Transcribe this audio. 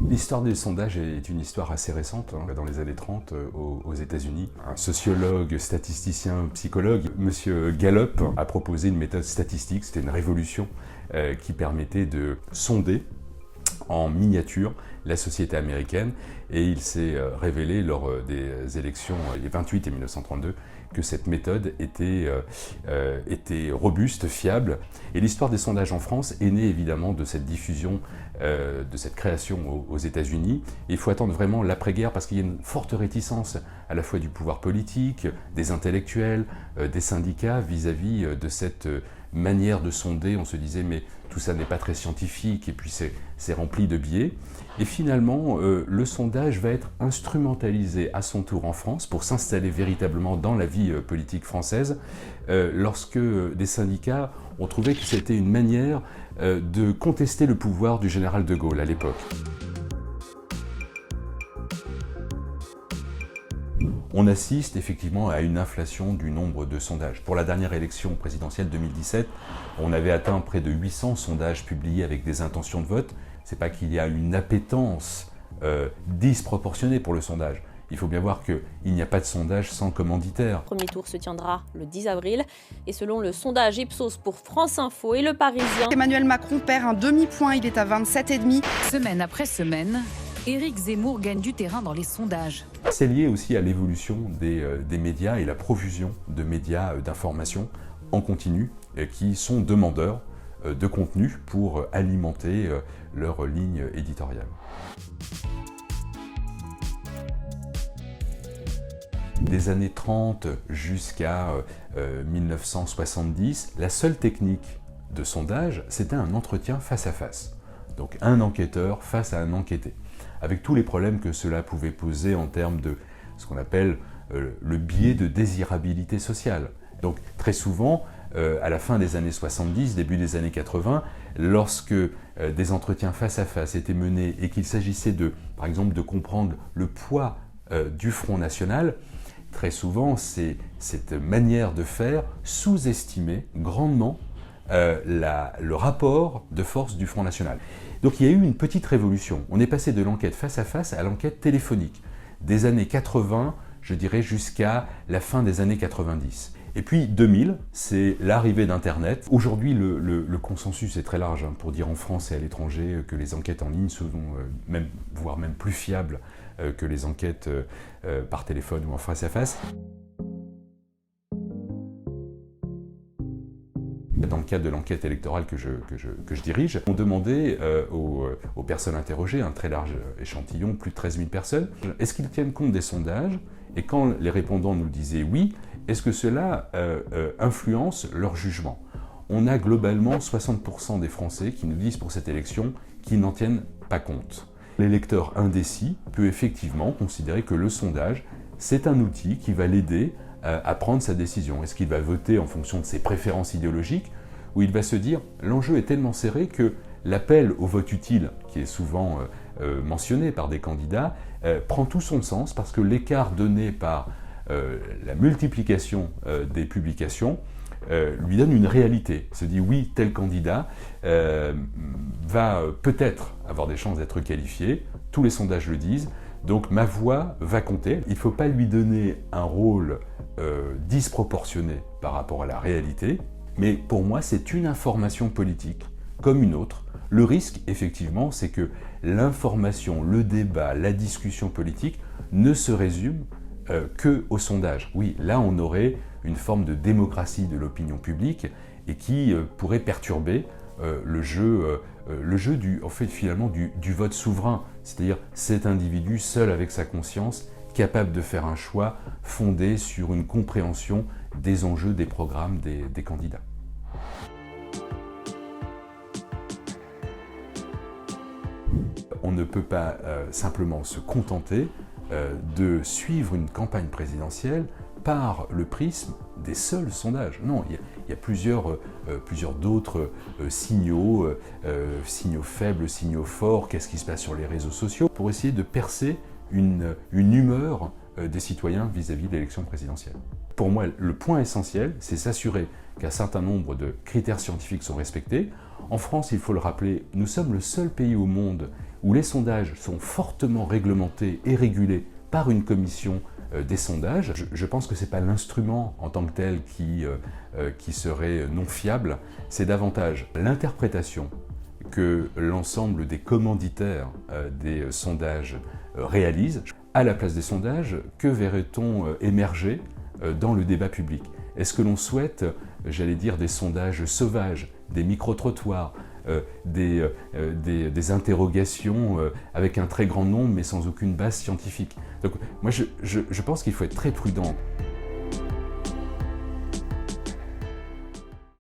L'histoire des sondages est une histoire assez récente, dans les années 30 aux États-Unis. Un sociologue, statisticien, psychologue, M. Gallup, a proposé une méthode statistique, c'était une révolution qui permettait de sonder en miniature la société américaine, et il s'est révélé lors des élections les 28 et 1932 que cette méthode était robuste, fiable. Et l'histoire des sondages en France est née évidemment de cette diffusion, de cette création aux États-Unis. Il faut attendre vraiment l'après-guerre parce qu'il y a une forte réticence à la fois du pouvoir politique, des intellectuels, des syndicats vis-à-vis de cette manière de sonder. On se disait mais tout ça n'est pas très scientifique et puis c'est rempli de biais. Et finalement, le sondage va être instrumentalisé à son tour en France pour s'installer véritablement dans la vie politique française lorsque des syndicats ont trouvé que c'était une manière de contester le pouvoir du général de Gaulle à l'époque. On assiste effectivement à une inflation du nombre de sondages. Pour la dernière élection présidentielle 2017, on avait atteint près de 800 sondages publiés avec des intentions de vote. C'est pas qu'il y a une appétence disproportionnée pour le sondage. Il faut bien voir qu'il n'y a pas de sondage sans commanditaire. Le premier tour se tiendra le 10 avril. Et selon le sondage Ipsos pour France Info et Le Parisien, Emmanuel Macron perd un demi-point, il est à 27,5. Semaine après semaine, Éric Zemmour gagne du terrain dans les sondages. C'est lié aussi à l'évolution des médias et la profusion de médias d'information en continu qui sont demandeurs de contenu pour alimenter leur ligne éditoriale. Des années 30 jusqu'à 1970, la seule technique de sondage, c'était un entretien face à face. Donc un enquêteur face à un enquêté, avec tous les problèmes que cela pouvait poser en termes de ce qu'on appelle le biais de désirabilité sociale. Donc très souvent, à la fin des années 70, début des années 80, lorsque des entretiens face à face étaient menés et qu'il s'agissait par exemple, de comprendre le poids du Front National, très souvent, cette manière de faire sous-estimait grandement le rapport de force du Front National. Donc il y a eu une petite révolution. On est passé de l'enquête face à face à l'enquête téléphonique, des années 80, je dirais, jusqu'à la fin des années 90. Et puis 2000, c'est l'arrivée d'Internet. Aujourd'hui, le consensus est très large pour dire en France et à l'étranger que les enquêtes en ligne sont voire même plus fiables que les enquêtes par téléphone ou en face à face. Dans le cadre de l'enquête électorale que je dirige, on demandait aux personnes interrogées, un très large échantillon, plus de 13 000 personnes, est-ce qu'ils tiennent compte des sondages? Et quand les répondants nous disaient oui, est-ce que cela influence leur jugement? On a globalement 60% des Français qui nous disent pour cette élection qu'ils n'en tiennent pas compte. L'électeur indécis peut effectivement considérer que le sondage, c'est un outil qui va l'aider à prendre sa décision. Est-ce qu'il va voter en fonction de ses préférences idéologiques, ou il va se dire l'enjeu est tellement serré que l'appel au vote utile, qui est souvent mentionné par des candidats, prend tout son sens parce que l'écart donné par la multiplication des publications lui donne une réalité. Il se dit oui, tel candidat va peut-être avoir des chances d'être qualifié, tous les sondages le disent, donc ma voix va compter. Il ne faut pas lui donner un rôle disproportionné par rapport à la réalité, mais pour moi c'est une information politique comme une autre. Le risque, effectivement, c'est que l'information, le débat, la discussion politique ne se résume que au sondage. Oui, là on aurait une forme de démocratie de l'opinion publique et qui pourrait perturber le jeu du vote souverain, c'est-à-dire cet individu seul avec sa conscience, capable de faire un choix fondé sur une compréhension des enjeux, des programmes des candidats. On ne peut pas simplement se contenter de suivre une campagne présidentielle par le prisme des seuls sondages. Non, il y a plusieurs d'autres signaux faibles, signaux forts, qu'est-ce qui se passe sur les réseaux sociaux, pour essayer de percer une humeur des citoyens vis-à-vis de l'élection présidentielle. Pour moi, le point essentiel, c'est s'assurer qu'un certain nombre de critères scientifiques sont respectés. En France, il faut le rappeler, nous sommes le seul pays au monde où les sondages sont fortement réglementés et régulés par une commission des sondages. Je pense que ce n'est pas l'instrument en tant que tel qui serait non fiable, c'est davantage l'interprétation que l'ensemble des commanditaires des sondages réalisent. À la place des sondages, que verrait-on émerger dans le débat public? Est-ce que l'on souhaite, j'allais dire, des sondages sauvages, des micro-trottoirs, des interrogations avec un très grand nombre mais sans aucune base scientifique? Donc moi je pense qu'il faut être très prudent.